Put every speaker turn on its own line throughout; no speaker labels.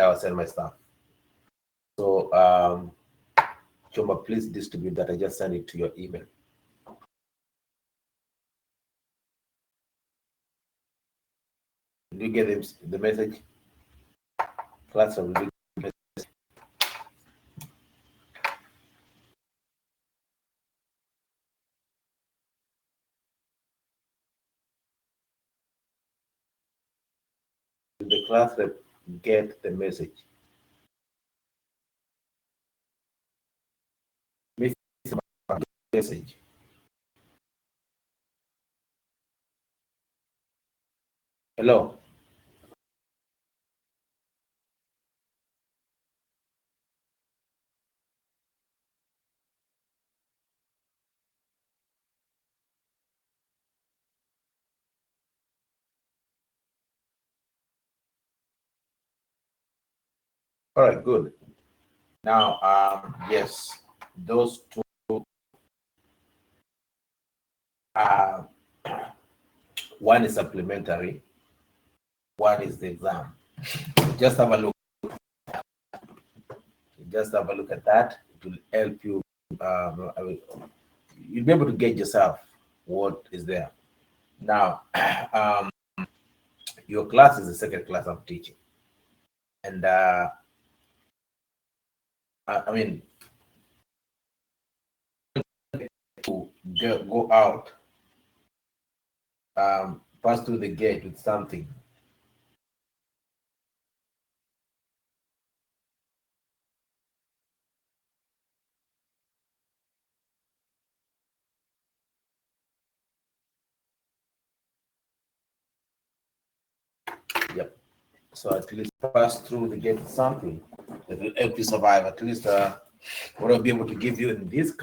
I'll send my stuff. So Choma, please distribute that. I just send it to your email. Did you get the message? Class of the class rep get the message. Message. Hello. All right, good. Now, yes, those two. One is supplementary. One is the exam. Just have a look. Just have a look at that. It will help you. You'll be able to gauge yourself what is there. Now, your class is the second class I'm teaching, and I mean, to go out, pass through the gate with something. Yep. So at least pass through the gate with something that will help you survive. At least what I'll be able to give you in this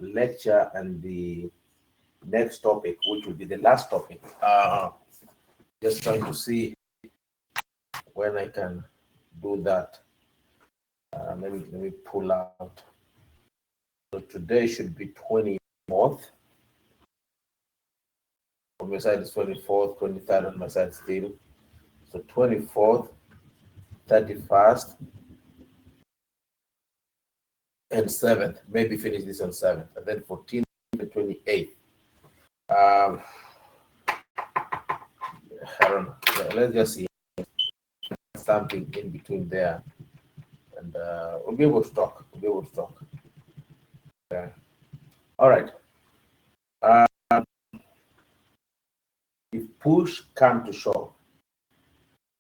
lecture and the next topic, which will be the last topic. Just trying to see when I can do that. Let me pull out. So today should be 24th. On my side is 24th, 23rd on my side still. So 24th, 31st, and 7th. Maybe finish this on 7th, and then 14th and 28th. I don't know. Let's just see something in between there, and we'll be able to talk. We'll be able to talk. Okay. All right. If push come to shove,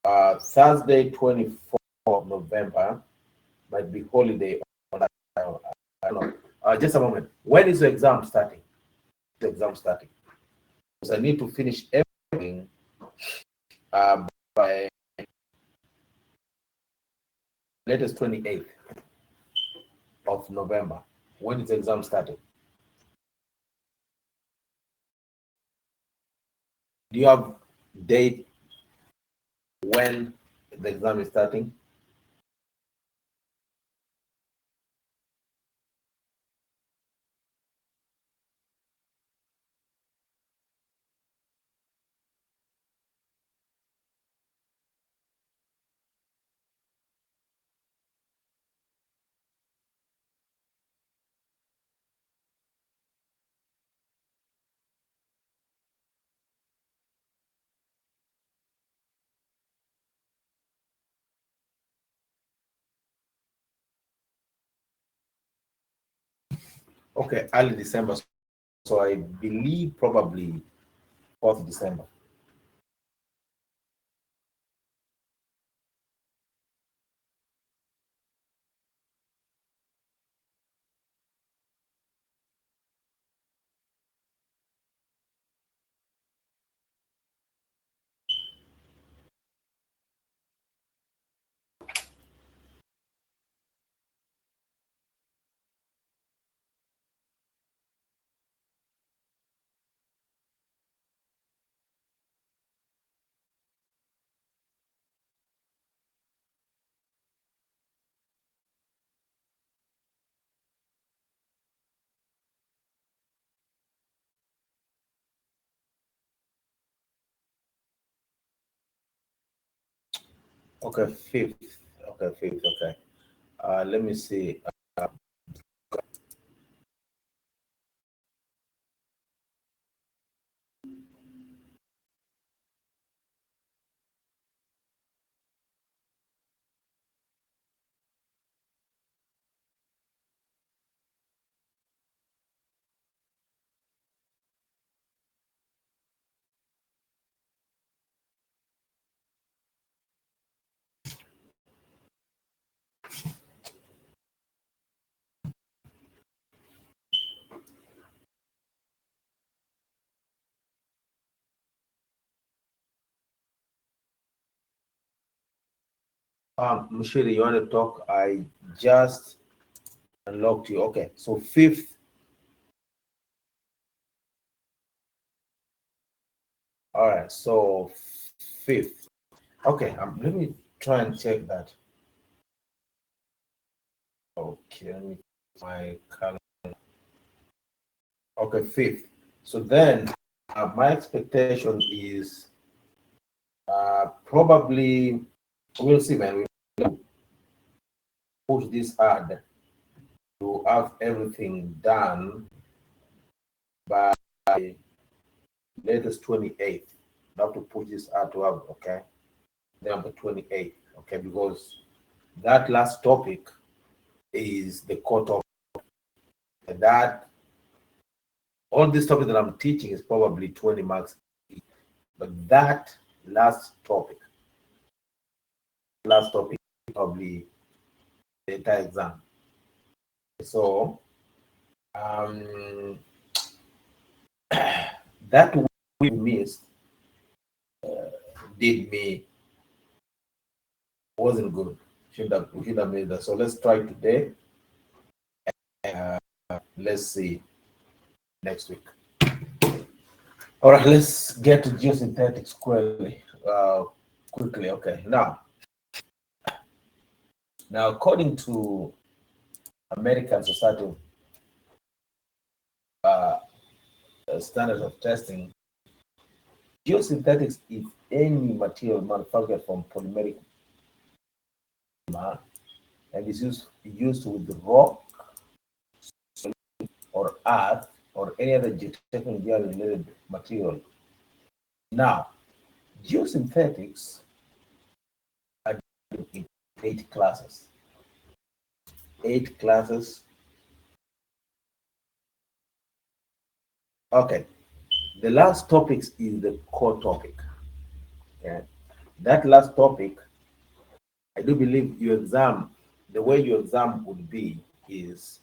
Thursday, 24th of November might be holiday. I don't know. Just a moment. When is the exam starting? The exam starting. Because I need to finish everything by latest 28th of November. When is the exam starting? Do you have date when the exam is starting? Okay, early December. So I believe probably 4th December. Okay, fifth. Okay, fifth. Okay. Let me see. Michelle, you want to talk? I just unlocked you. Okay, so fifth. All right, so fifth. Okay, let me try and check that. Okay, let me my calendar. Okay, fifth. So then, my expectation is probably we'll see, man. We'll push this hard to have everything done by latest 28th. I have to push this hard to have, okay, then the 28th, okay, because that last topic is the core topic. That all this topic that I'm teaching is probably 20 marks, but that last topic probably the entire exam. So that we missed did me wasn't good. We should have made that. So let's try today. Let's see next week. All right, let's get to geosynthetics quickly. Okay, now according to American Society of Standards of Testing, geosynthetics is any material manufactured from polymeric and is used with rock or earth or any other geotechnical engineering related material. Now, geosynthetics are in 8 classes. 8 classes. Okay. The last topic is the core topic. Okay. That last topic, I do believe the way your exam would be is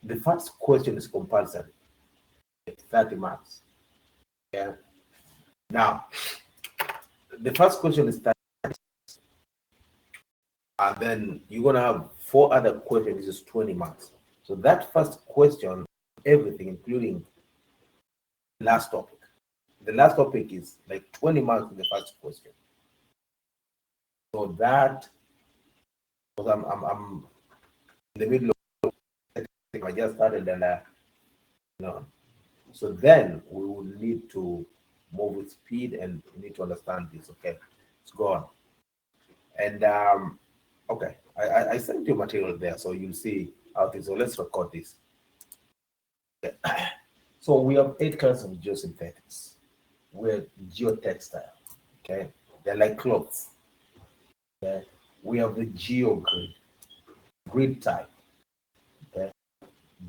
the first question is compulsory, 30 marks. Yeah. Now, the first question is 30, and then you're gonna have 4 other questions, which is 20 marks. So that first question, everything, including last topic. The last topic is like 20 marks in the first question. So that, because I'm in the middle of, I just started and you know, so then we will need to move with speed and we need to understand this. Okay, let's go on. And okay, I sent you material there, so you'll see how it is. So let's record this. Okay. So we have 8 kinds of geosynthetics. We're geotextile. Okay, they're like clothes. Okay, we have the geogrid, grid type. Okay,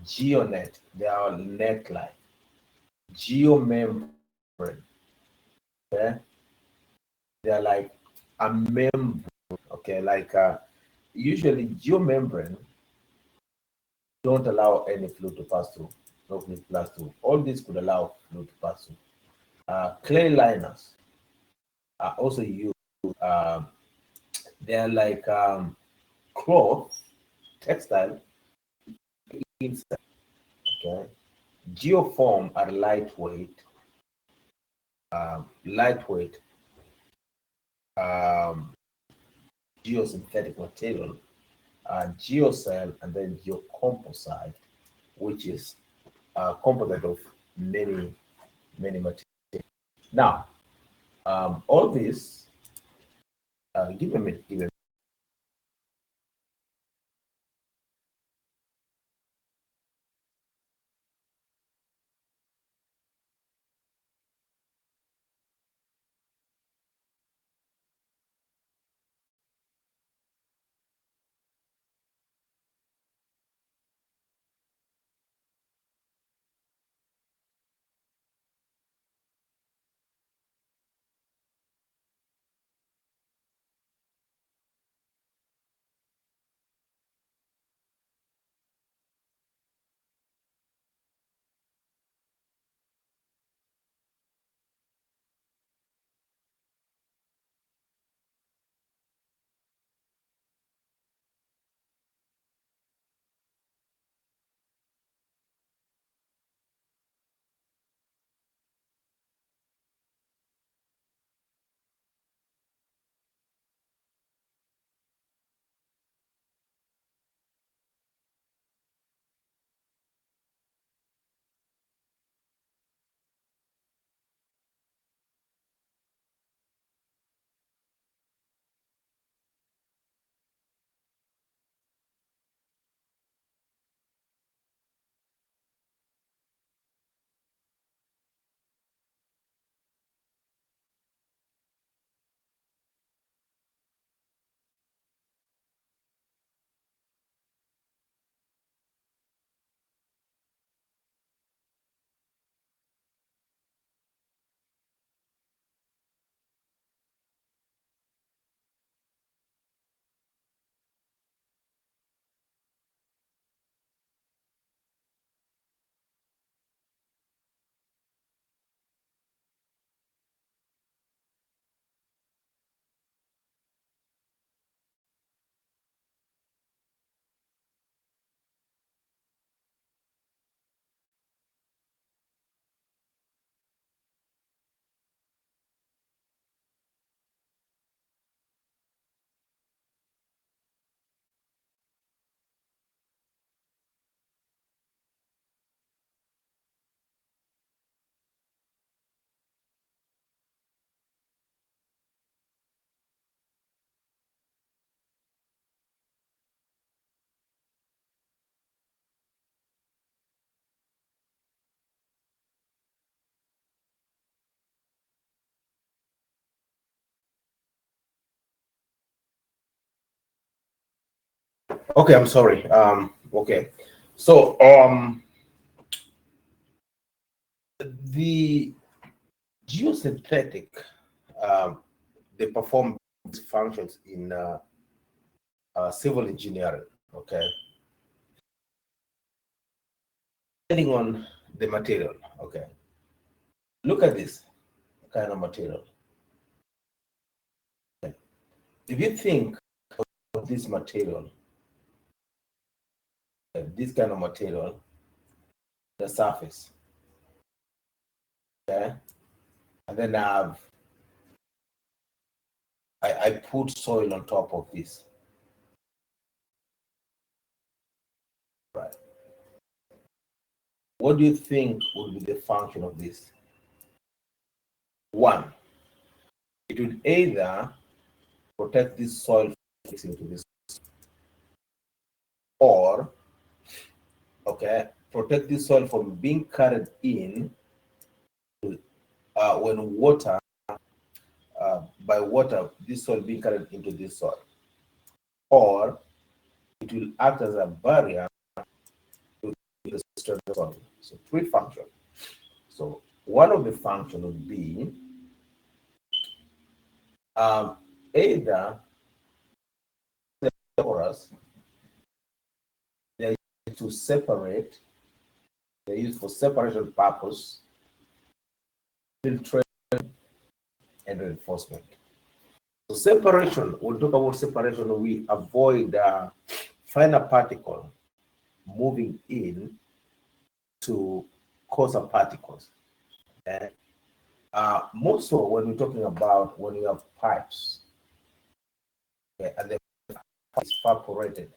geonet, they are net-like. Geomembrane, okay, they are like a membrane. Okay, like usually geomembrane don't allow any fluid to pass through. No fluid to pass through. All this could allow fluid to pass through. Clay liners are also used. Um, they're like cloth, textile inside. Okay, geoform are lightweight um, geosynthetic material, geocell, and then geocomposite, which is a composite of many materials. Now, all this Give me a minute. Give me a minute. Okay, I'm sorry. Okay. So the geosynthetic, they perform these functions in civil engineering. Okay, depending on the material. Okay, look at this kind of material. Okay. If you think of this material, this kind of material, the surface, okay, and then I put soil on top of this, right? What do you think would be the function of this? One, it would either protect this soil from into this, or okay, protect this soil from being carried in when water, by water, this soil being carried into this soil, or it will act as a barrier to the soil. So three functions. So one of the function would be either for us, they are to separate, they use for separation purpose, filtration, and reinforcement. So separation, we'll talk about separation, we avoid finer particle moving in to coarser particles. Okay? More so when we're talking about when you have pipes, okay, and the pipe is evaporated,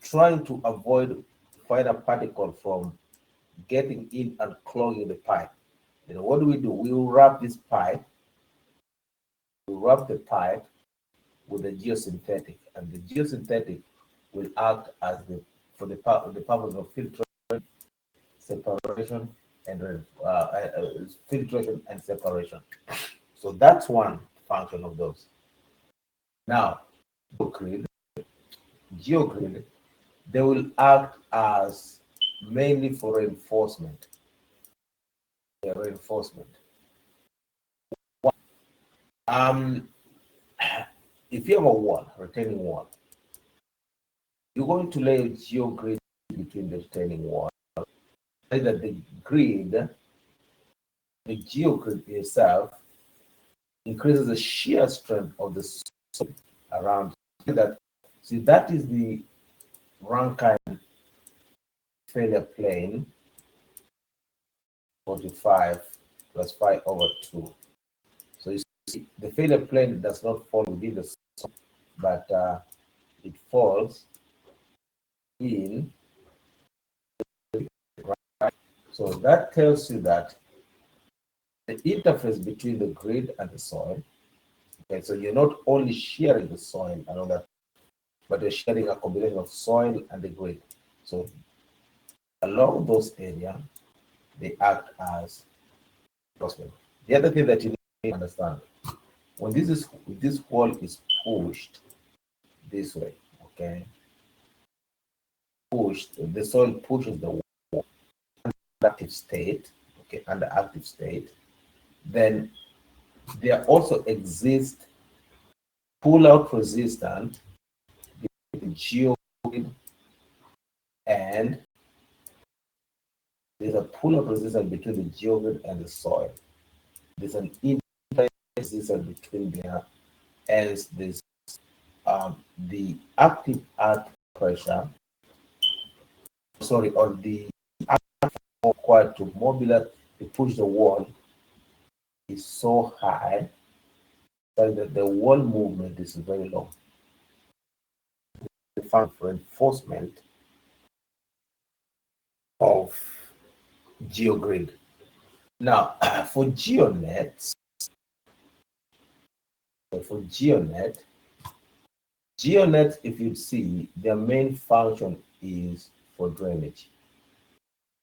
trying to avoid finer particle from getting in and clogging the pipe. You know, what do? We will wrap this pipe rub the pipe with the geosynthetic, and the geosynthetic will act as the purpose of filtration, separation, and filtration and separation. So that's one function of those. Now, geogrid, they will act as mainly for reinforcement. Reinforcement. If you have a wall, retaining wall, you're going to lay a geogrid between the retaining wall. That the grid, the geogrid itself, increases the shear strength of the soil around that. See, that is the Rankine failure plane, 45 plus 5 over 2. So you see, the failure plane does not fall within the soil, but it falls in. So that tells you that the interface between the grid and the soil. Okay, so you're not only shearing the soil and all that, but you're sharing a combination of soil and the grid. So along those areas, they act as reinforcement. The other thing that you need to understand, when this wall is pushed this way, okay, the soil pushes the wall under active state, okay, under active state, then there also exists pull-out resistance between the geogrid and there's a pull-out resistance between the geogrid and the soil. There's an interface resistance between there, as this the active earth pressure, or the required to mobilize to push the wall is so high that the wall movement is very low. The function for reinforcement of geogrid. Now, for GeoNet, if you see, their main function is for drainage.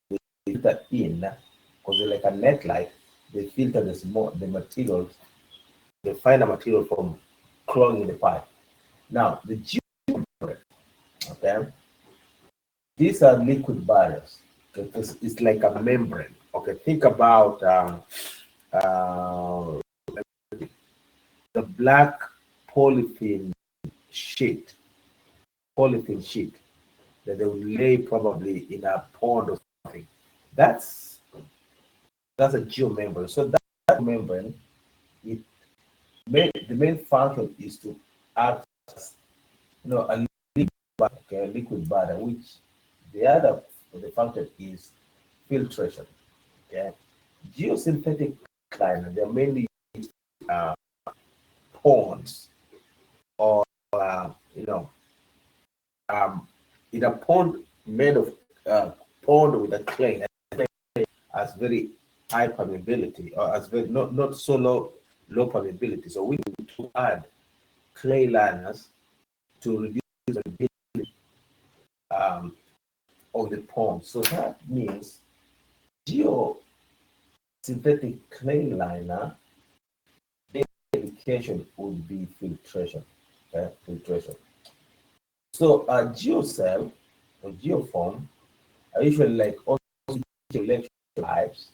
They filter in, because they're like a net light, they filter the materials, they find a material from clogging the pipe. Now, the geomembrane, okay, these are liquid barriers. Okay? It's like a membrane. Okay, think about the black polythene sheet that they would lay probably in a pond or something. That's a geomembrane. So that membrane, the main function is to act as a liquid barrier, which the function is filtration. Okay, geosynthetic liner, they're mainly ponds or in a pond made of pond with a clay has very high permeability, or has very not so low permeability. So we need to add clay liners to reduce the permeability of the pond. So that means geosynthetic clay liner, the application would be filtration. Okay, filtration. So a geocell or geoform are usually like also electric pipes.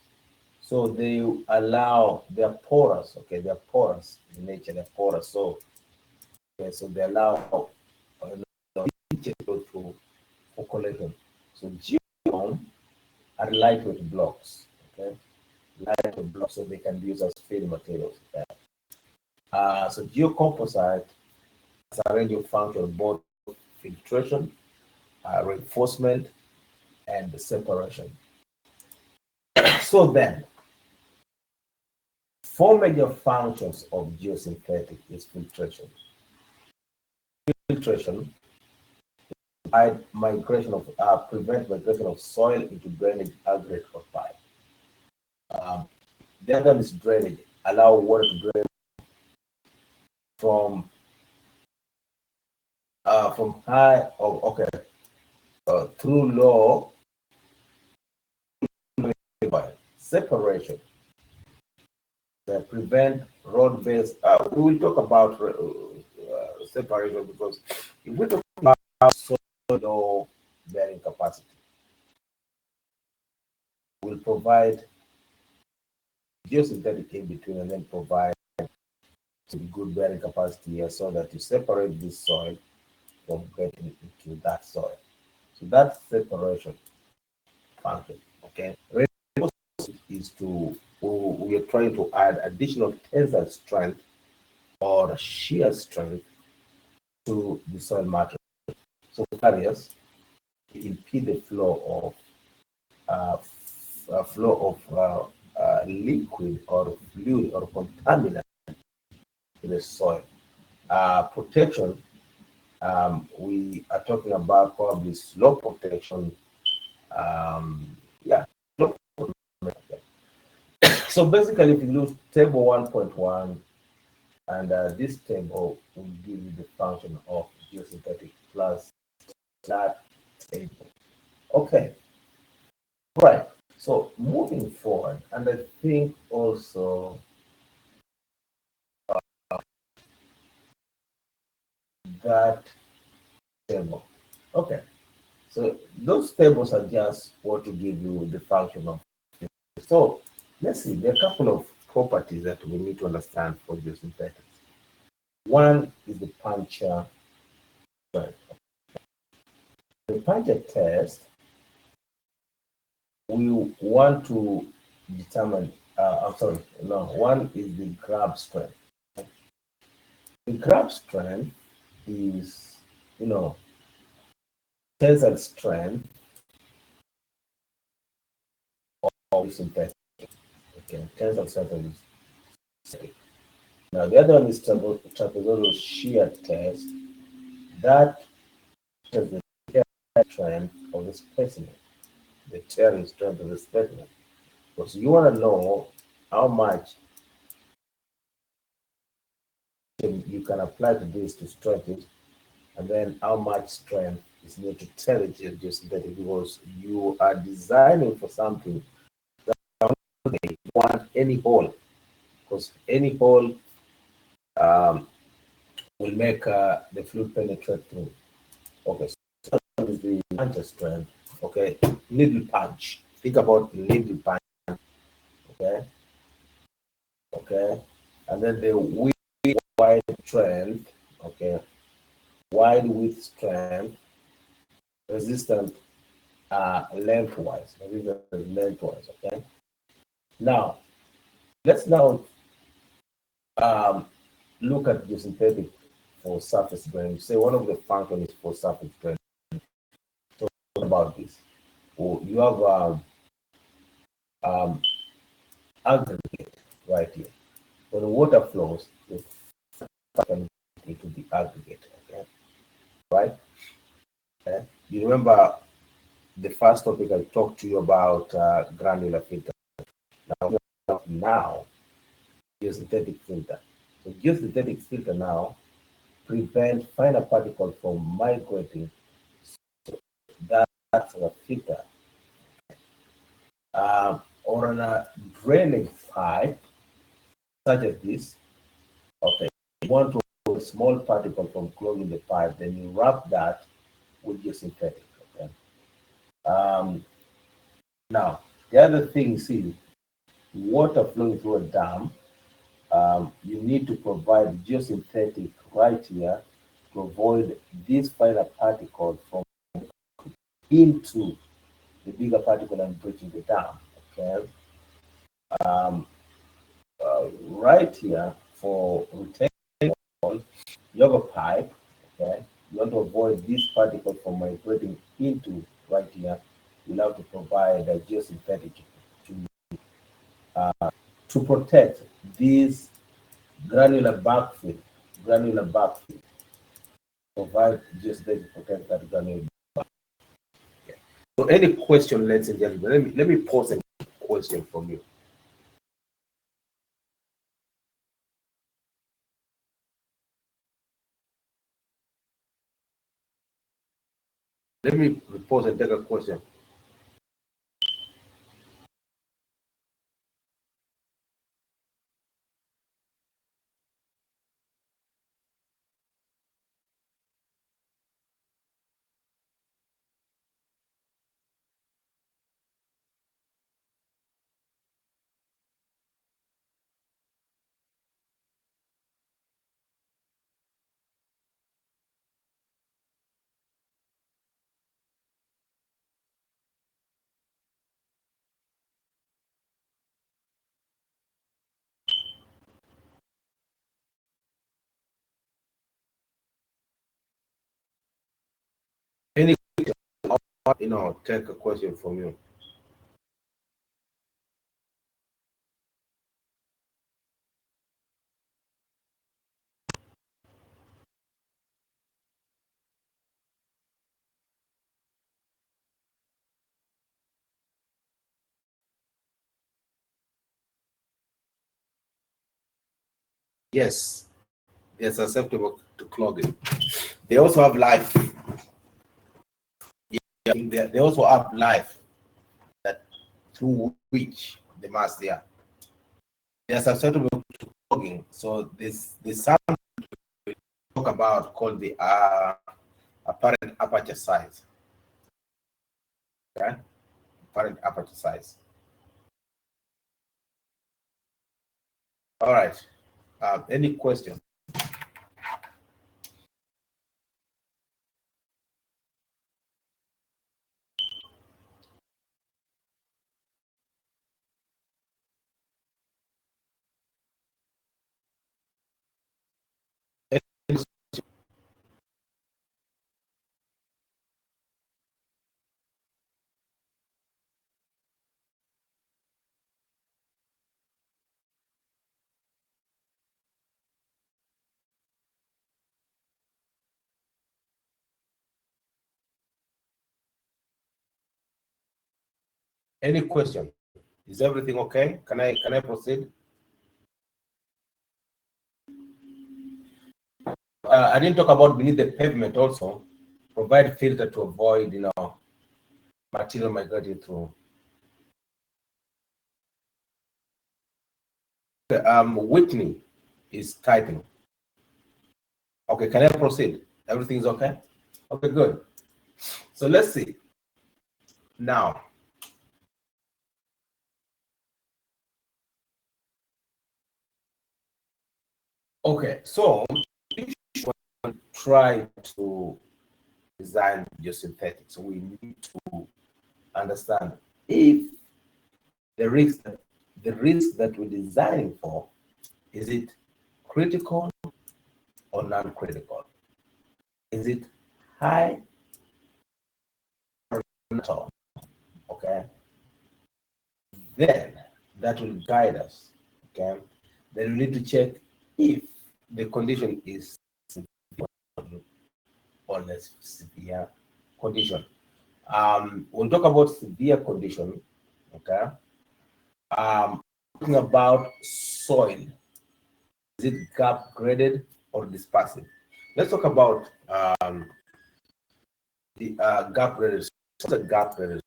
So they allow, they're porous. Okay, they're porous in nature. They're porous. So they allow for collection. So geoform are lightweight blocks. Okay, lightweight blocks, so they can be used as fill materials. Okay? So geocomposite has a range of functions, both filtration, reinforcement, and separation. So then, 4 major functions of geosynthetic is filtration. Filtration prevent migration of soil into drainage aggregate or pipe. The other one is drainage, allow water to drain from high, okay, through low separation that prevent road-based. We will talk about separation, because if we talk about so low bearing capacity, we'll provide geosynthetic in between and then provide some good bearing capacity here, so that you separate this soil from getting into that soil. So that's separation function. Okay. Is to, we are trying to add additional tensile strength or shear strength to the soil matrix. So barriers impede the flow of liquid or fluid or contaminant in the soil. Protection, we are talking about probably slope protection. Yeah, slope protection. So basically, if you look table 1.1, and this table will give you the function of geosynthetic plus that table. Okay, right. So moving forward, and I think also that table. Okay, so those tables are just what to give you the function of. So let's see, there are a couple of properties that we need to understand for geosynthetics. One is the puncture strength. The puncture test, we want to determine, one is the grab strength. The grab strength is, tensile strength of synthetic. Okay, tensile strength is synthetic. Now the other one is trapezoidal shear test. That is the strength of the specimen, the tearing strength of the specimen. Because you want to know how much you can apply to this to stretch it, and then how much strength is needed to tear it geosynthetic, because you are designing for something that you want any hole, because any hole will make the fluid penetrate through. Okay, so that is the puncture strength. Okay, needle punch. Think about needle punch. Okay, and then the wide strength. Okay, wide width strength, resistant lengthwise. Okay. Now let's look at geosynthetic for surface drainage. Say one of the functions is for surface drainage. So what about this? Well, you have aggregate right here. When the water flows, it into the aggregate. Okay, right? Okay. You remember the first topic I talked to you about granular filter. Now geosynthetic filter. So geosynthetic filter now prevent finer particles from migrating. So that's a filter. Or on a drainage pipe, such as this, okay, you want to avoid a small particle from clogging the pipe, then you wrap that with geosynthetic. Okay. Now, the other thing is, water flowing through a dam, you need to provide geosynthetic right here to avoid these finer particles from into the bigger particle and breaching the dam. Okay. Right here for retaining wall, you have a pipe. Okay. You want to avoid these particles from migrating into right here. You'll have to provide a geosynthetic to protect these granular backfill. Provide geosynthetic to protect that granular backfill. Okay. So any question, ladies and gentlemen, let me pose a question from you. Let me pause and take a question. Any question? Take a question from you. Yes, they're susceptible to clogging. They also have life. Yeah, they also have life that through which they must, yeah. They are susceptible to clogging. So this sound we talk about called the apparent aperture size. Okay, apparent aperture size. All right. Any question? Any question? Is everything okay? Can I proceed? I didn't talk about beneath the pavement also. Provide filter to avoid material migrating through. Whitney is typing. Okay, can I proceed? Everything's okay? Okay, good. So let's see. Now, okay, so if you want to try to design geosynthetics, we need to understand if the risk that we're designing for, is it critical or non-critical? Is it high or not? Okay, then that will guide us. Okay, then we need to check if the condition is severe or less severe condition. We'll talk about severe condition. Okay, talking about soil. Is it gap graded or dispersive? Let's talk about the gap graded. What's a gap graded?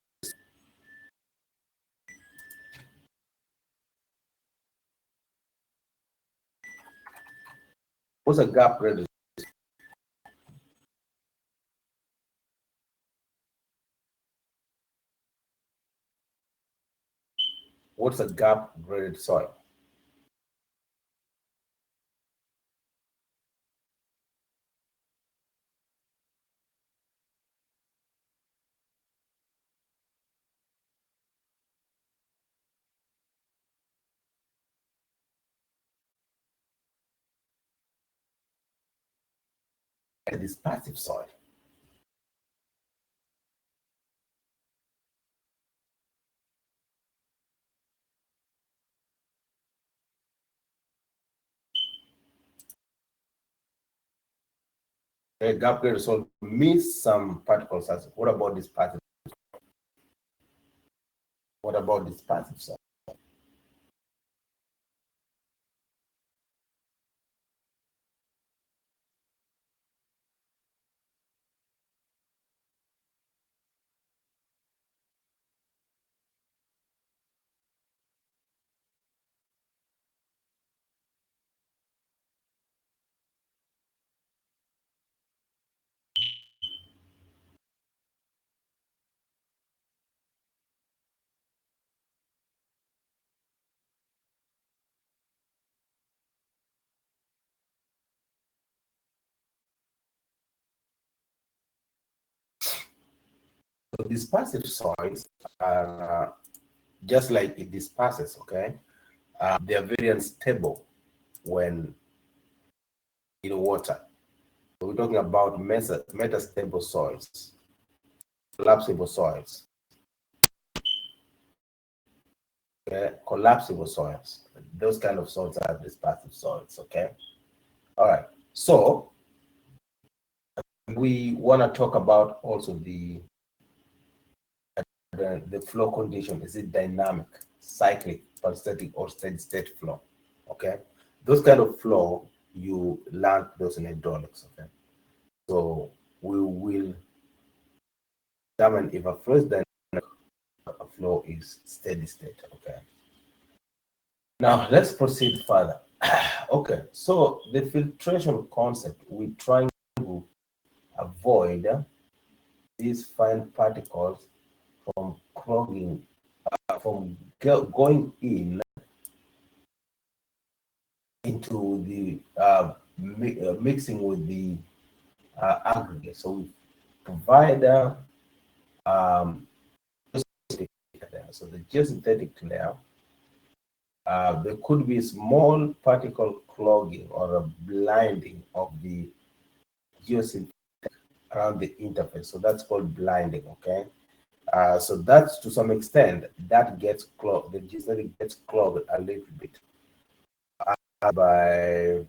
What's a gap graded? What's a gap graded soil? A dispersive soil. A gap graded soil means some particle size. What about dispersive? What about dispersive soil? So dispersive soils are just like it disperses, okay? They are very unstable when in water. So we're talking about metastable soils, collapsible soils, okay? Collapsible soils. Those kind of soils are dispersive soils, okay? All right. So we want to talk about also the flow condition. Is it dynamic, cyclic, parasitic, or steady state flow? Okay, those kind of flow you learn those in hydraulics. Okay, so we will determine if a flow is dynamic, a flow is steady state. Okay, now let's proceed further. Okay, so the filtration concept, we're trying to avoid these fine particles from clogging, from going into the mixing with the aggregate. So we provide so the geosynthetic layer, there could be small particle clogging or a blinding of the geosynthetic around the interface. So that's called blinding, okay? So that's to some extent that gets clogged, the geosynthetic gets clogged a little bit by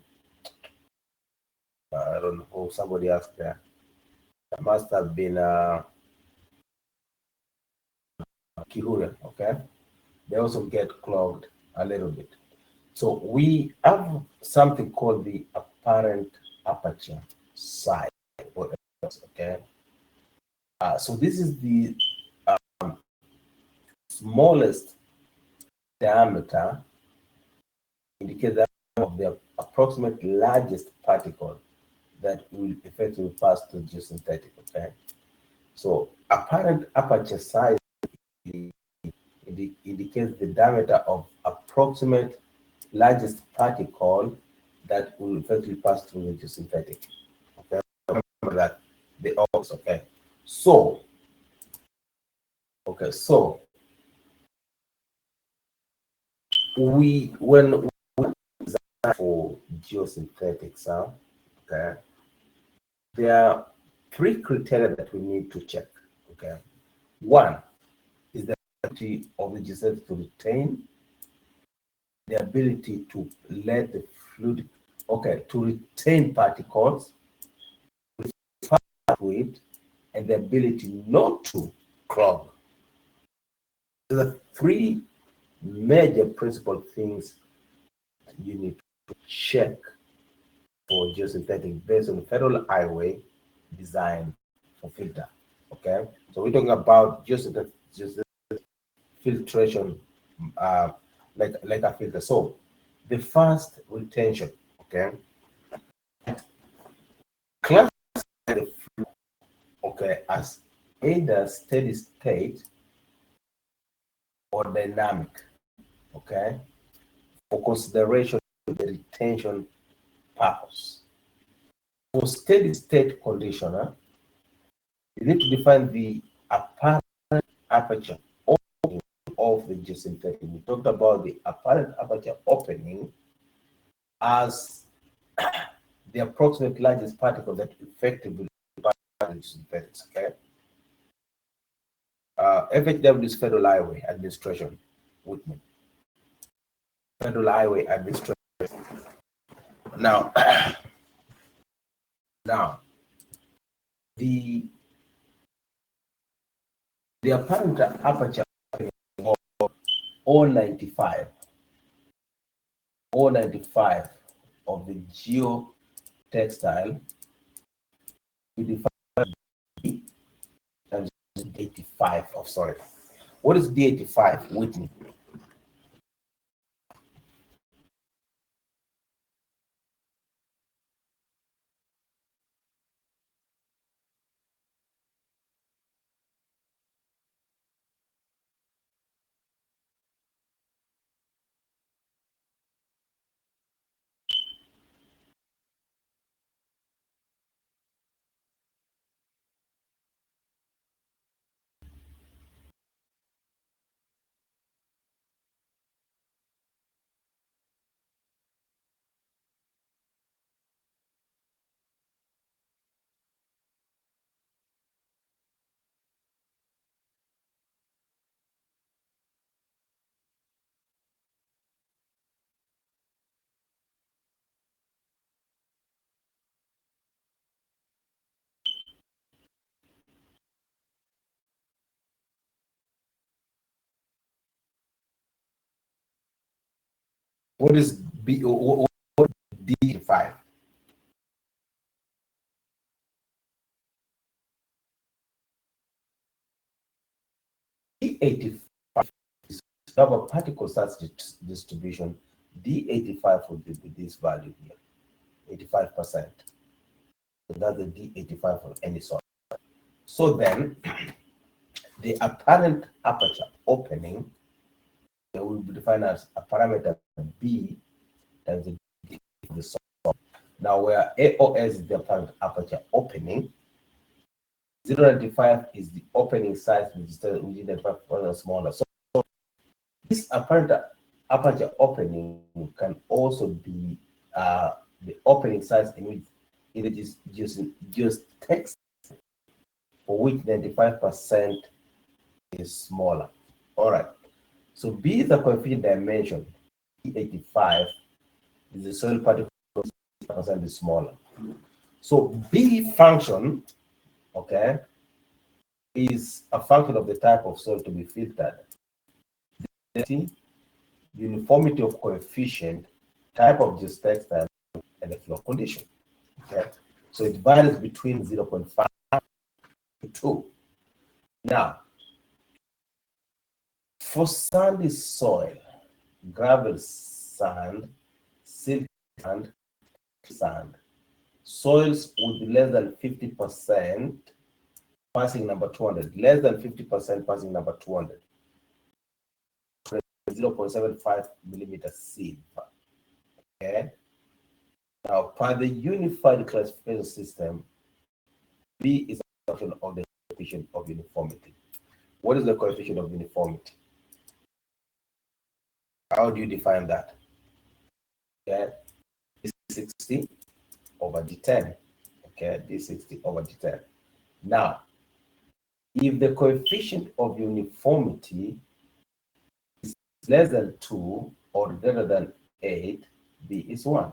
I don't know who somebody asked there. That must have been Kihure, okay? They also get clogged a little bit. So we have something called the apparent aperture size, okay? So this is the smallest diameter indicator of the approximate largest particle that will effectively pass through geosynthetic, okay? So apparent aperture size indicates the diameter of approximate largest particle that will effectively pass through the geosynthetic. Okay, remember that the odds. Okay, so when we design for geosynthetics, okay, there are three criteria that we need to check. Okay, one is the ability of the geosynthetic to retain, the ability to let the fluid, okay, to retain particles, fluid, and the ability not to clog. There are three major principal things you need to check for geosynthetic based on the Federal Highway design for filter. Okay, so we're talking about geosynthetic filtration, like a filter. So the first retention, okay, classify the flow, okay, as either steady state or dynamic, okay, for consideration of the retention purpose. For steady state condition, you need to define the apparent aperture opening of the geosynthetic. We talked about the apparent aperture opening as the approximate largest particle that effectively pass the geosynthetics, okay? FHW is Federal Highway Administration with me. Federal Highway Administration. Now, the apparent aperture of O95 of the geotextile, we define D and D85 of sorry. What is D85 with me? What is B? What D5? D85 is to have a particle size distribution. D85 would be this value here, 85%. So that's the D85 for any soil. So then, the apparent aperture opening will be defined as a parameter B times the D of the soil. Now, where AOS is the apparent aperture opening, 0.95 is the opening size, which is 0.95% smaller. So this apparent aperture opening can also be the opening size in which it is just text, for which 95% is smaller. All right. So B is the coefficient dimension. E85 is the soil particle percent is smaller. So B function, okay, is a function of the type of soil to be filtered. The uniformity of coefficient, type of geotextile, and the flow condition. Okay, so it varies between 0.5 to 2. Now, for sandy soil, gravel sand, silt sand, soils with less than 50% passing number 200, less than 50% passing number 200, 0.75 millimeter silver. Okay. Now, per the unified classification system, B is a function of the coefficient of uniformity. What is the coefficient of uniformity? How do you define that? Okay, D60 over D10. Okay, D60 over D10. Now, if the coefficient of uniformity is less than 2 or greater than 8, B is 1.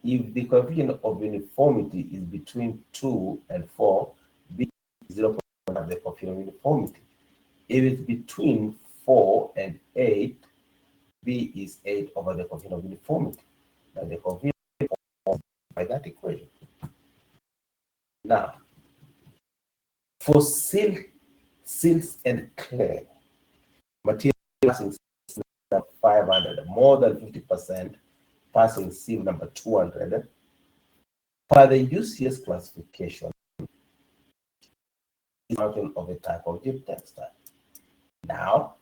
If the coefficient of uniformity is between 2 and 4, B is 0.5, the coefficient of uniformity. If it's between 4 and 8, B is 8 over the coefficient of uniformity. Now the coefficient by that equation. Now, for silts and clay, material passing 500, more than 50% passing sieve number 200, per the UCS classification, is function of a type of geotextile. Now,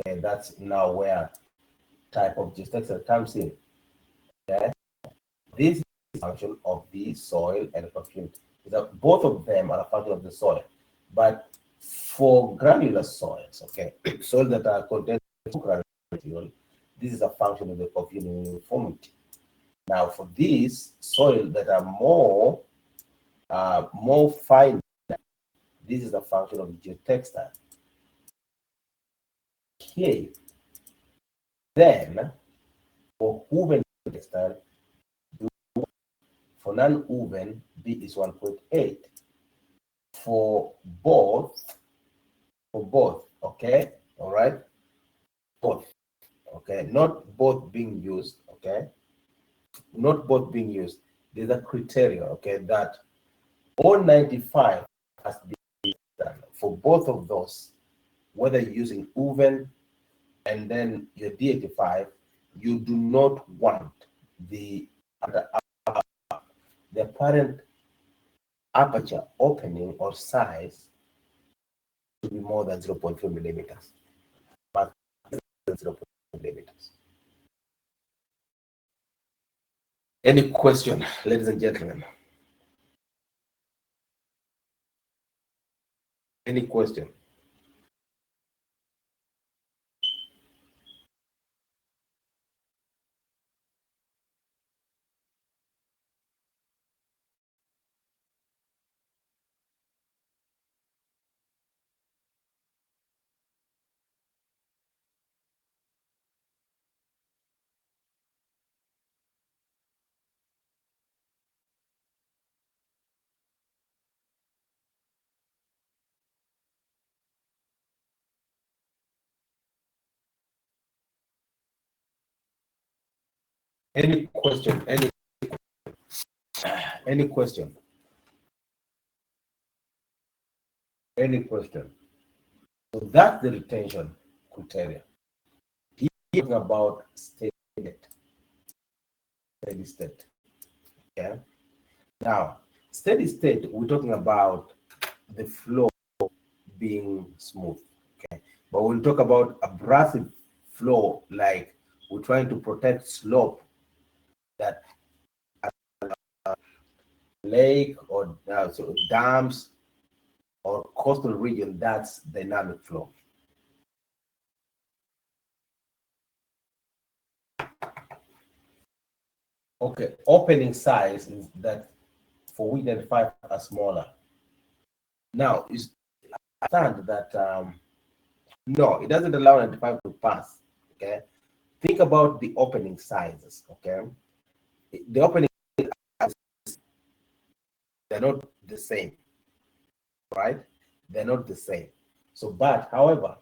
okay, that's now where type of geotextile comes in. Okay, this is a function of the soil and the perfume. Both of them are a function of the soil, but for granular soils, okay, soils that are contained in granular material, this is a function of the perfume uniformity. Now, for these soils that are more fine, this is a function of the geotextile. Okay, then for Hooven geotextile, for non-Hooven, B is 1.8. For both, okay, all right, both, okay, not both being used, okay, not both being used. There's a criteria, okay, that all 95 has to be done for both of those, whether you're using Hooven and then your D85, you do not want the apparent aperture opening or size to be more than 0.4 millimeters. But 0.4 millimeters. Any question, ladies and gentlemen? Any question? Any question? Any question? Any question? So that's the retention criteria. Here talking about steady state. Okay. Now, steady state, we're talking about the flow being smooth. Okay. But when we talk about abrasive flow, like we're trying to protect slope that lake or so dams or coastal region, that's dynamic flow. Okay, opening size is that for which 95 are smaller. Now, is understand that no, it doesn't allow 95 to pass. Okay, think about the opening sizes. Okay, the opening sizes, they're not the same, right? They're not the same. So, but however,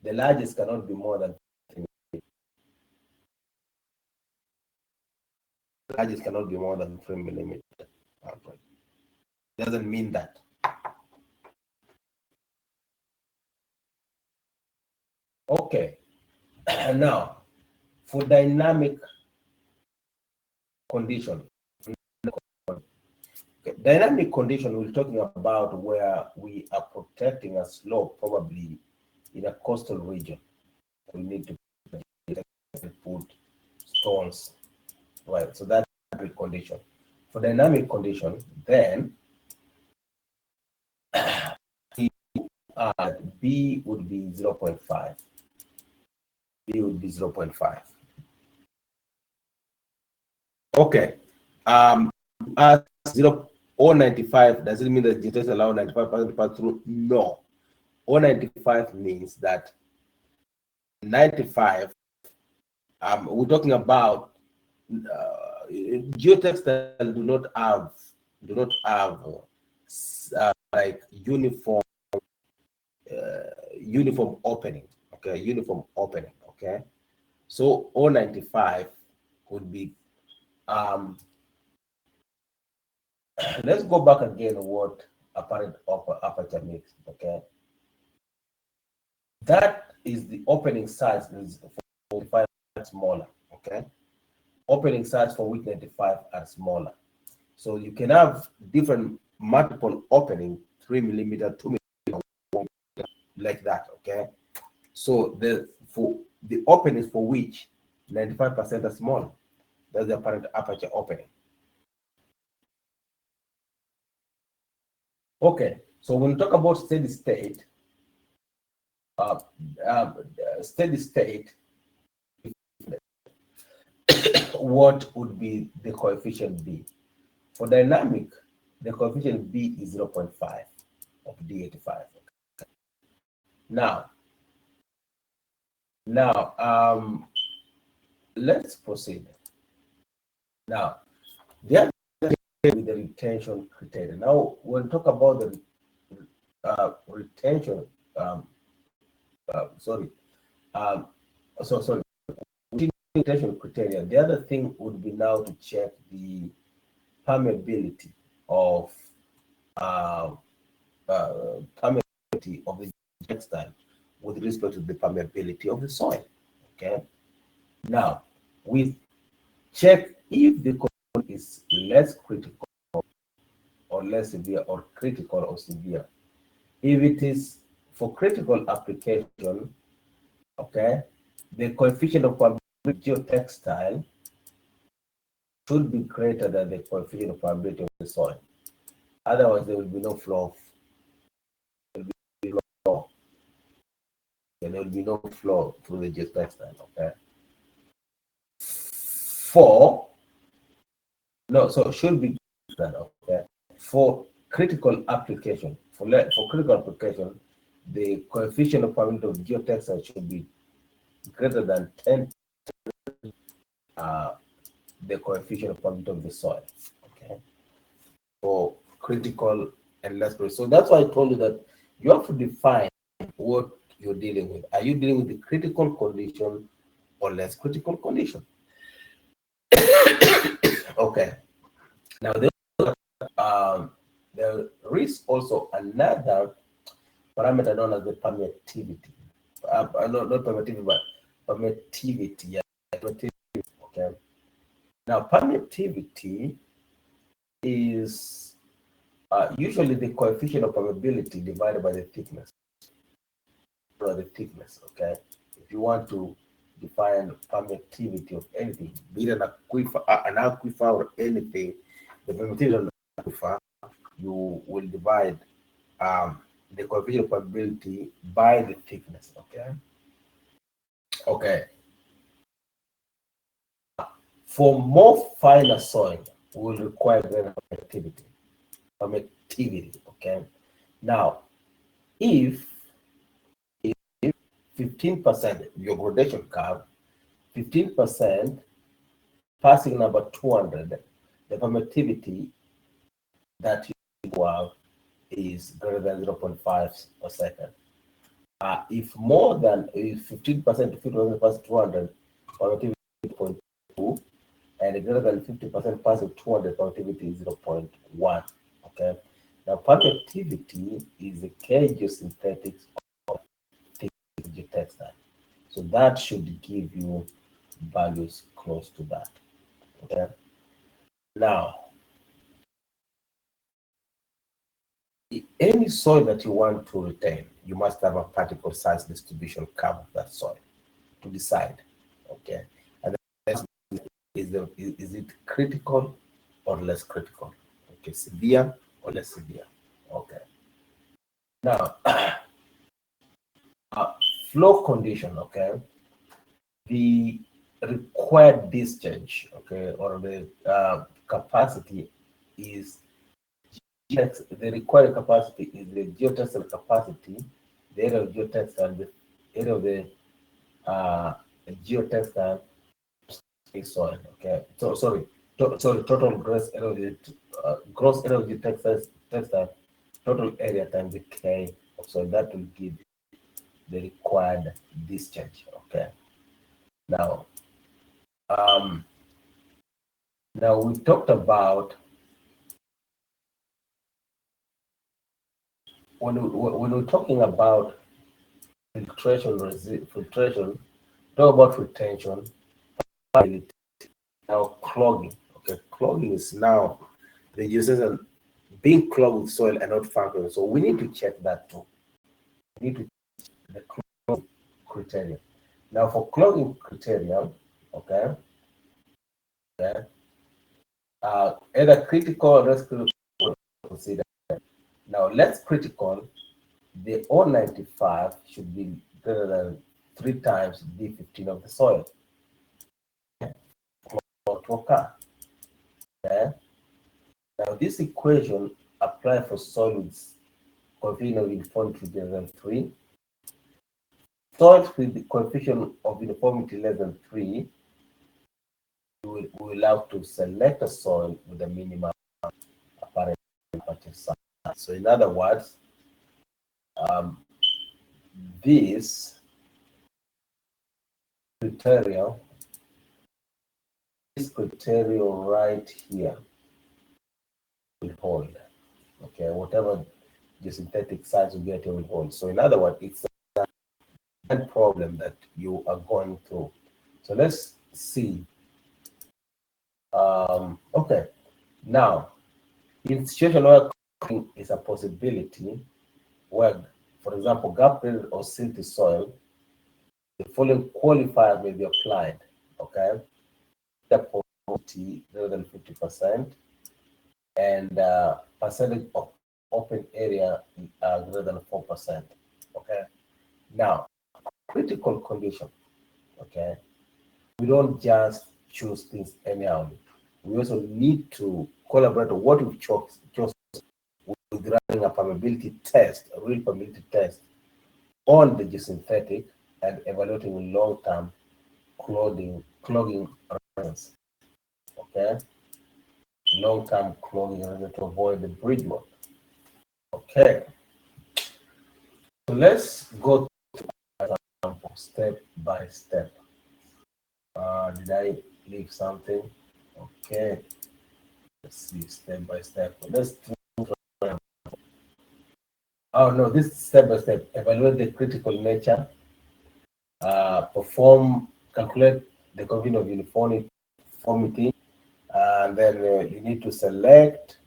the largest cannot be more than 3 millimeters. The largest cannot be more than 3 millimeters. Doesn't mean that. Okay, now for dynamic condition. Okay. Dynamic condition, we're talking about where we are protecting a slope, probably in a coastal region. We need to put stones, right? So that's dynamic condition. For dynamic condition, then B would be 0.5. B would be 0.5. Okay. 0.95, does it mean that geotechnics allow 95% to pass through? No. 0.95 means that 95, we're talking about geotextiles do not have like uniform opening. Okay, uniform opening. Okay, so 0.95 would be let's go back again what apparent aperture makes. Okay, that is the opening size is 45 smaller. Okay, opening size for width 95 are smaller. So you can have different multiple opening, 3 millimeter, 2 millimeter, like that. Okay, so the openings for which 95% are small, that's the apparent aperture opening. Okay, so when we talk about steady state, what would be the coefficient B? For dynamic, the coefficient B is 0.5 of D85. Now, let's proceed. Now, the other thing with the retention criteria. Now, we'll talk about the retention. Retention criteria. The other thing would be now to check the permeability of the textile with respect to the permeability of the soil. Okay. Now, we check if the condition is less critical or less severe, or critical or severe. If it is for critical application, okay, the coefficient of geotextile should be greater than the coefficient of permeability of the soil. Otherwise, there will be no flow. There will be no flow through the geotextile. Okay. So it should be greater. Okay. For critical application, for critical application, the coefficient of permeability of geotextile should be greater than 10 the coefficient of permeability of the soil. Okay. For critical and less critical. So that's why I told you that you have to define what you're dealing with. Are you dealing with the critical condition or less critical condition? Okay. Now there is also another parameter known as the permittivity. Not permittivity, but permittivity. Yeah, okay. Now, permittivity is usually the coefficient of permeability divided by the thickness. Okay. If you want to define permittivity of anything, be it an aquifer or anything, the permittivity of the aquifer, you will divide the coefficient of permeability by the thickness. Okay. Okay. For more finer soil, we will require greater permittivity. Okay. Now, if 15% your gradation curve, 15% passing number 200, the permittivity that you have is greater than 0.5 per second. If more than 15% to 50% past 200, permittivity is 0.2, and greater than 50% passing 200, permittivity is 0.1. Okay. Now, permittivity is the geosynthetics of geotextile. So that should give you values close to that. Okay. Now, any soil that you want to retain, you must have a particle size distribution curve of that soil to decide. Okay. And then is it critical or less critical? Okay, severe or less severe. Okay. Now, flow condition. Okay. The required discharge, okay, or the capacity is the required capacity is the geotextile capacity, the area of geotextile, the area of the geotextile soil. Okay, so sorry, total gross area of the gross area of the textile total area times the K. So that will give the required discharge. Okay. Now, now we talked about when we're talking about filtration, talk about retention, now clogging. Okay, clogging is now the users are being clogged with soil and not functioning. So we need to check that too. We need to check the clogging criteria. Now for clogging criteria, okay, either critical or less critical consider. Now less critical, the O95 should be greater than 3 times D15 of the soil. Okay. Now this equation applies for solids coefficient of uniformity greater than 3. Soils with the coefficient of uniformity less than 3, we will have to select a soil with a minimum apparent temperature size. So in other words, this criteria right here will hold. Okay, whatever the synthetic size you get, it will hold. So in other words, it's a problem that you are going through. So let's see. Okay, now in situation where is a possibility where, for example, gap-filled or silty soil, the following qualifier may be applied. Okay, the porosity greater than 50%, and percentage of open area greater than 4%. Okay, now critical condition. Okay, we don't just choose things anyhow. We also need to collaborate on what we've chose with running a permeability test, a real permeability test on the geosynthetic and evaluating long-term clogging resistance. Okay, long-term clogging to avoid the bridge work. Okay, so let's go to example step by step. Did I leave something? Okay. Let's see step by step. Let's oh no, this step by step. Evaluate the critical nature. Calculate the coefficient of uniformity, and then you need to select.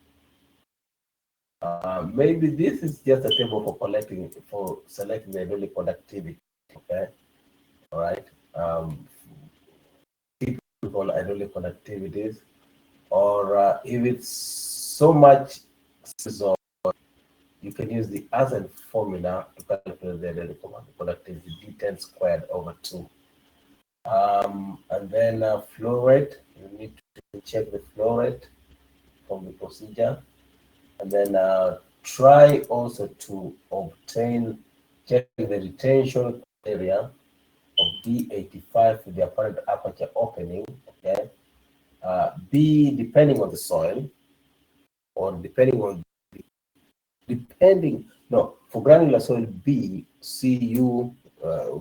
Maybe this is just a table for selecting the hydraulic conductivity. Okay, all right. Typical hydraulic conductivities, or if it's so much, so you can use the Ascent formula to calculate the hydraulic conductivity, D10 squared over 2. And then flow rate, you need to check the flow rate from the procedure. And then try also to check the retention area of D85 with the apparent aperture opening. Okay. B, depending on the soil, or for granular soil, B, CU,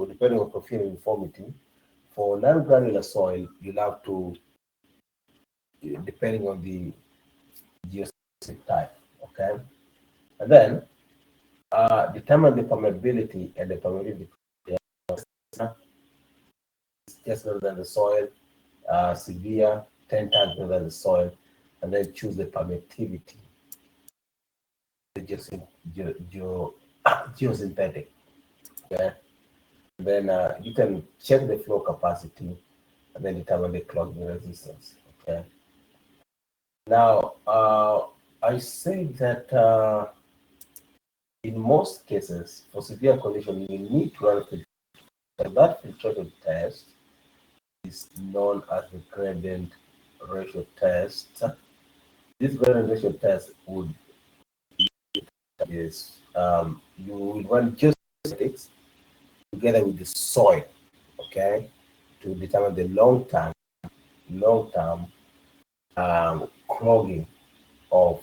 depending on coefficient uniformity. For non-granular soil, you'll have to, depending on the geosynthetic type, okay? And then determine the permeability and the permeability just better than the soil, severe, 10 times better than the soil, and then choose the permittivity, the geosynthetic, okay? And then you can check the flow capacity and then determine the clogging resistance, okay? Now, I say that in most cases, for severe condition, you need to run filtration. That filtration test is known as the gradient ratio test. This gradient ratio test would is you will run geosynthetics together with the soil, okay, to determine the long-term clogging of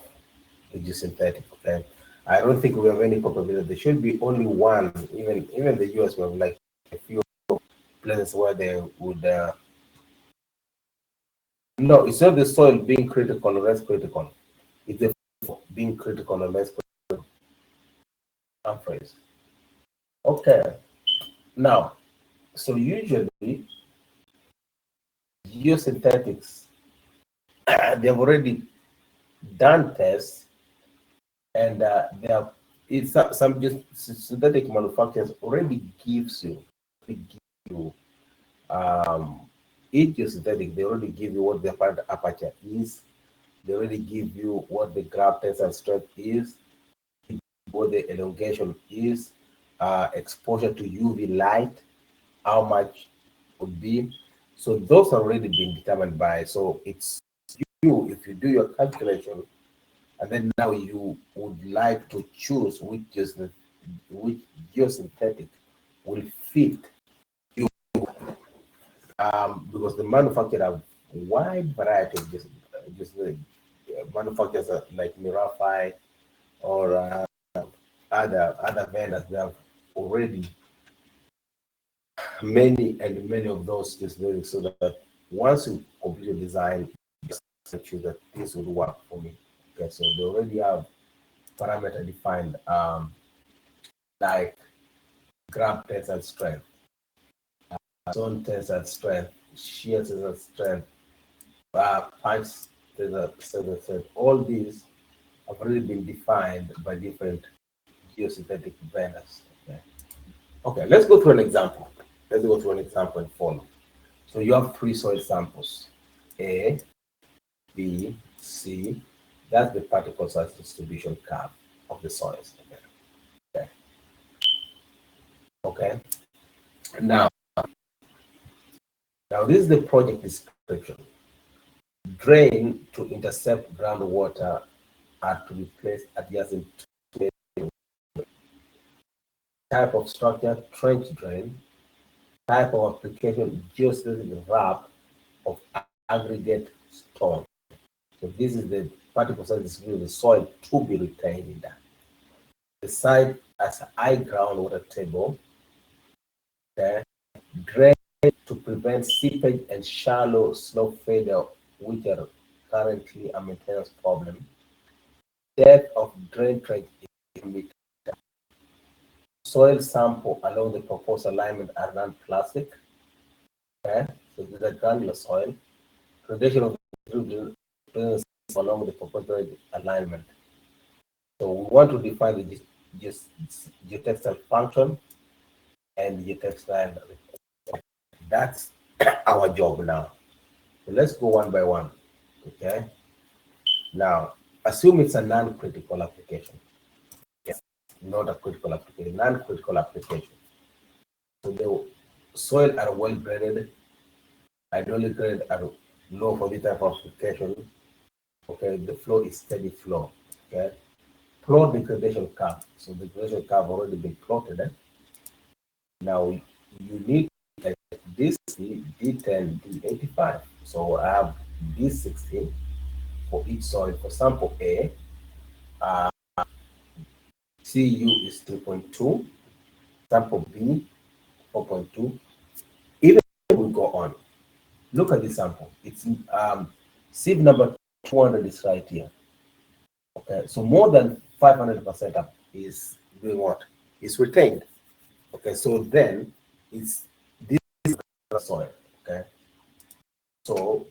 the geosynthetic. Okay, I don't think we have any probability. There should be only one. Even the US, we have like a few places where they would. No, it's not the soil being critical or less critical. It's the being critical or less critical. Phrase. Okay. Now, so usually geosynthetics, they've already done tests, and some synthetic manufacturers already gives you each geosynthetic. They already give you what the apparent aperture is. They already give you what the graph tensile strength is, what the elongation is, exposure to UV light, how much would be. So those are already been determined by. So it's you, if you do your calculation, and then now you would like to choose which geosynthetic will fit you, because the manufacturer have a wide variety of manufacturers like Mirafai or other vendors. They have already many of those geosynthetics, so that once you complete your design, make sure that this will work for me. Okay, so they already have parameter defined, like grab tensile strength, zone tensile strength, shear tensile strength, pipes tensile strength. All these have already been defined by different geosynthetic vendors. Okay, let's go through an example. Let's go through an example and follow. So you have three soil samples, A, B, C. That's the particle size distribution curve of the soils. Okay. Okay. Now this is the project description. Drain to intercept groundwater are to be placed adjacent to the type of structure, trench drain. Type of application, geosynthetic wrap of aggregate stone. So this is the particle size distribution of the soil to be retained in that. The site as a high groundwater table. Okay. Drain to prevent seepage and shallow slope failure, which are currently a maintenance problem. Depth of drain trench is meters. Soil sample along the proposed alignment are non-plastic. Okay, so this is a granular soil. Gradation of drainage along the proposed alignment. So we want to define the geotextile function and geotextile. That's our job now. So let's go one by one. Okay. Now, assume it's a non-critical application. Yes, not a critical application, non-critical application. So the soil are well graded, hydraulic grade are low for this type of application. Okay, the flow is steady flow. Okay, plot the gradation curve. So the gradation curve already been plotted. Now you need this D10, D85. So I have D16 for each soil. For sample A, CU is 3.2, sample B 4.2. Even if we go on, look at this sample. It's sieve number 200 is right here. Okay, so more than 500% up is doing what? Is retained. Okay, so then it's this soil. Okay, so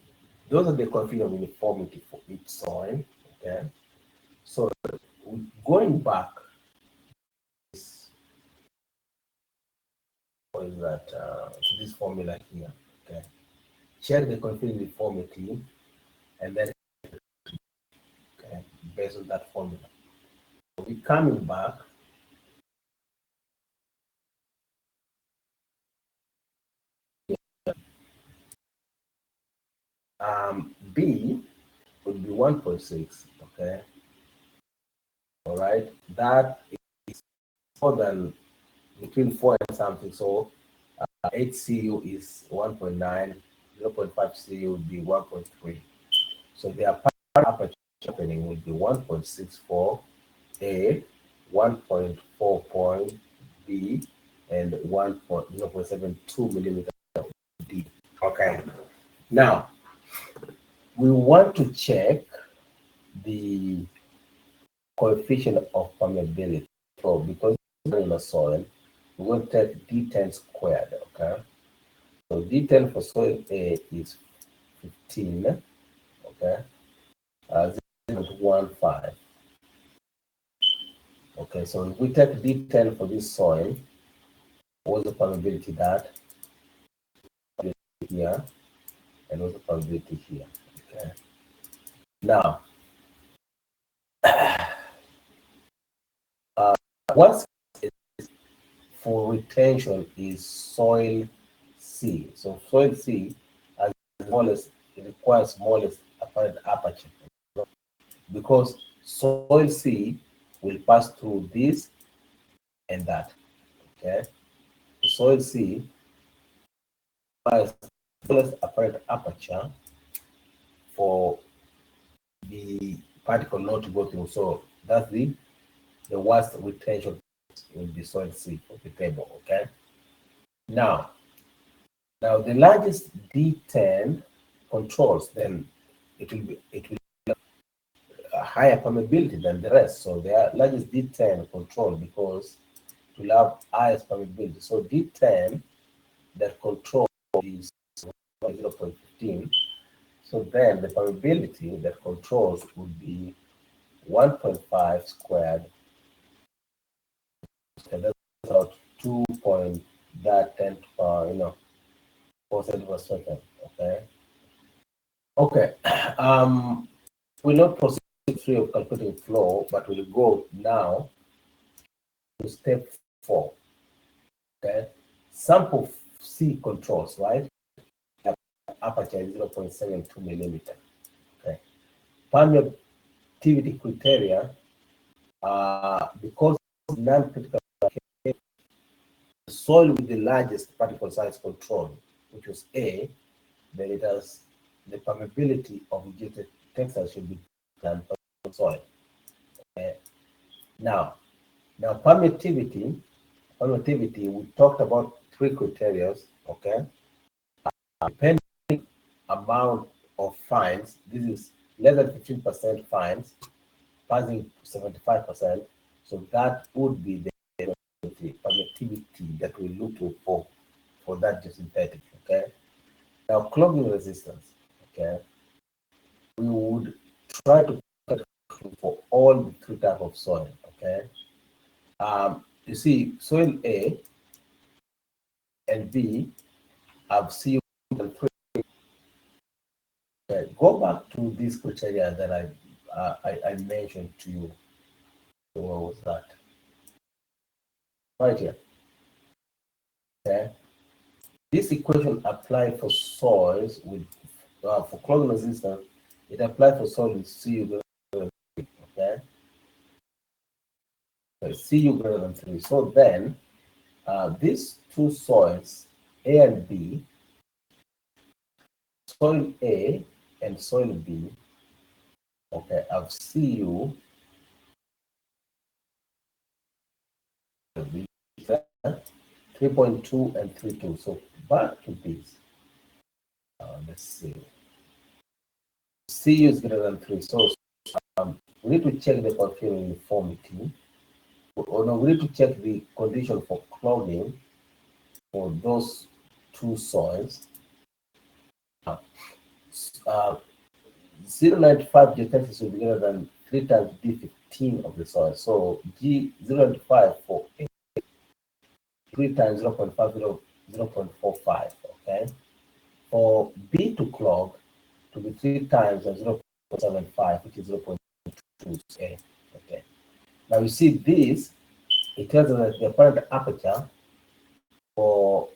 those are the coefficient of uniformity for each soil. Okay, so going back, what is that? This formula here. Okay, check the coefficient of uniformity, and then okay, based on that formula, we're coming back. B would be 1.6, okay? All right, that is more than between 4 and something, so 8 CU is 1.9, 0.5 CU would be 1.3. So the aperture opening would be 1.64 A, 1.4 point B, and 0.72 millimeter D. Okay, now we want to check the coefficient of permeability. So because it's in the soil, we're going to take D10 squared, okay? So D10 for soil A is 15, okay? 0.15. Okay, so if we take D10 for this soil, what's the permeability that? Here, and what's the permeability here, okay? Now, what's for retention is soil C. So soil C, as smallest, it requires smallest apparent aperture because soil C will pass through this and that. Okay, the soil C requires smallest apparent aperture for the particle not to go through. So that's the worst retention will be soil C for the table. Okay. Now the largest D10 controls, then it will be a higher permeability than the rest. So the largest D10 control because it will have highest permeability. So D10 that controls is 0.15. So then the permeability that controls would be 1.5 squared. Okay, that's about 2.10 4 centimeters per second. Okay. Okay. We'll not proceed free of calculating flow, but we'll go now to step 4. Okay. Sample C controls, right? Aperture is 0.72 millimeter. Okay. Permeability criteria, because non-critical soil with the largest particle size control, which was A, then it has the permeability of geotextile should be done for soil. Okay. Now permittivity, we talked about 3 criteria. Okay, depending amount of fines, this is less than 15% fines, passing 75%. So that would be the permittivity that we look for that geosynthetic. Okay. Now clogging resistance. Okay. We would try to for all the three types of soil. Okay. You see, soil A and B have CO3. Okay. Go back to this criteria that I mentioned to you. So what was that? Right here. Okay. This equation applies for soils with for clogging resistance. It applies for soil with CU greater than 3. Okay. So CU greater than 3. So then these two soils, A and B, soil A and soil B, okay, have CU 3.2 and 3.2. So back to this. Let's see. CU is greater than 3. So we need to check the conforming uniformity. Or no, we need to check the condition for clogging for those two soils. 0.95 geotechnics will be greater than 3 times D15 of the soil. So G 0.95 for A, 3 times 0.45, okay? For B to clog, to be 3 times 0.75, which is 0.2, okay? Now you see this, it tells us that the apparent aperture for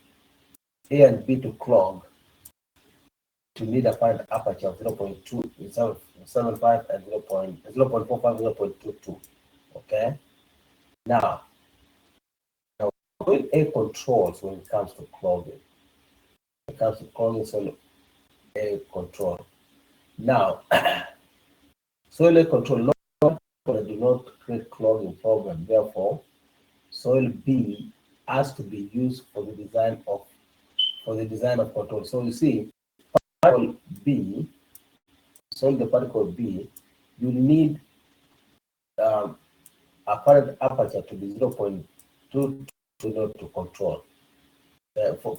A and B to clog to need apparent aperture of 0.275 and 0.45, 0.22. Okay. Now going A controls when it comes to clogging. When it comes to clogging, soil A control. Now, soil A control do not create clogging problem. Therefore, soil B has to be used for the design of control. So you see, particle B, solve the particle B, you need apparent aperture to be 0.2 to control. For